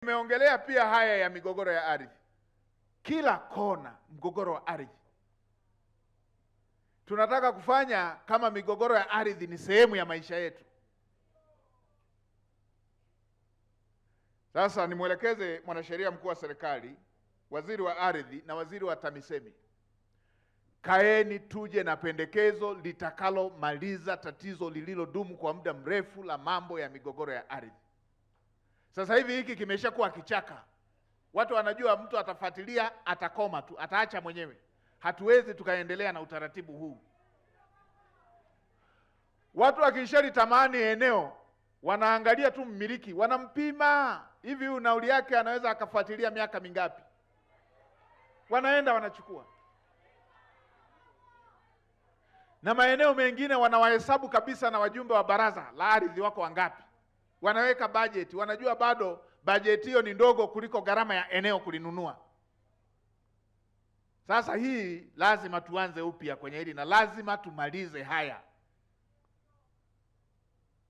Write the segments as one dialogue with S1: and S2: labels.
S1: Nimeongelea pia haya ya migogoro ya ardhi. Kila kona mgogoro wa ardhi. Tunataka kufanya kama migogoro ya ardhi ni sehemu ya maisha yetu. Sasa nimwelekeze mwanasheria mkuu wa serikali, waziri wa ardhi na waziri wa TAMISEMI. Kaeni tuje na pendekezo litakalomaliza tatizo lililodumu kwa muda mrefu la mambo ya migogoro ya ardhi. Sasa hivi hiki kimeshakuwa kichaka. Watu wanajua mtu atafuatilia, atakoma tu, ataacha mwenyewe. Hatuwezi tukaendelea na utaratibu huu. Watu wakishali tamani eneo, wanaangalia tu mmiliki, wanampima. Hivi huyu nauli yake anaweza akafuatilia miaka mingapi? Wanaenda wanachukua. Na maeneo mengine wanawahesabu kabisa na wajumbe wa baraza la ardhi wako wangapi. Wanaweka bajeti, wanajua bado bajeti hiyo ni ndogo kuliko gharama ya eneo kulinunua. Sasa hii lazima tuanze upya kwenye hili na lazima tumalize haya.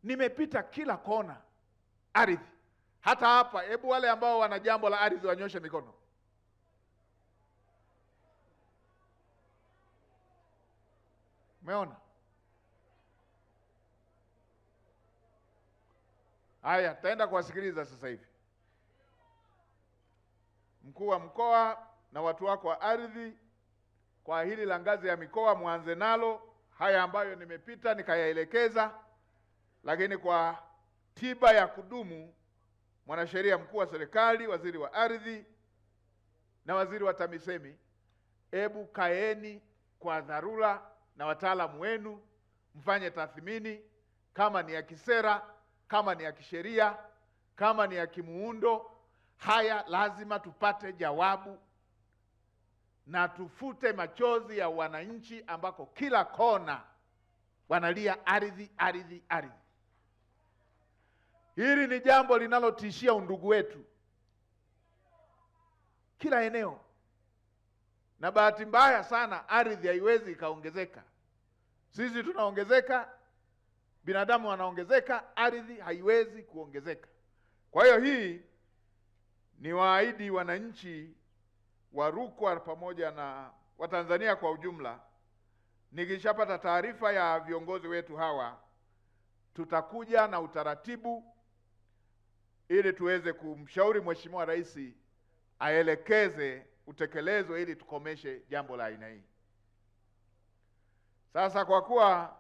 S1: Nimepita kila kona ardhi. Hata hapa, hebu wale ambao wana jambo la ardhi wanyoshe mikono. Umeona? Haya, taenda kuwasikiliza sasa hivi. Mkuu wa mkoa na watu wako wa ardhi, kwa hili la ngazi ya mikoa muanze nalo, haya ambayo nimepita nikayaelekeza, lakini kwa tiba ya kudumu, mwanasheria mkuu wa serikali, waziri wa ardhi na waziri wa TAMISEMI, hebu kaeni kwa dharura na wataalamu wenu, mfanye tathmini kama ni ya kisera, kama ni ya kisheria, kama ni ya kimuundo. Haya lazima tupate jawabu na tufute machozi ya wananchi ambako kila kona wanalia ardhi, ardhi, ardhi. Hili ni jambo linalotishia undugu wetu kila eneo. Na bahati mbaya sana ardhi haiwezi ikaongezeka. Sisi tunaongezeka, binadamu wanaongezeka, ardhi haiwezi kuongezeka. Kwa hiyo hii ni waahidi wananchi wa Rukwa pamoja na Watanzania kwa ujumla, nikishapata taarifa ya viongozi wetu hawa, tutakuja na utaratibu ili tuweze kumshauri Mheshimiwa Rais aelekeze utekelezo ili tukomeshe jambo la aina hii. Sasa kwa kuwa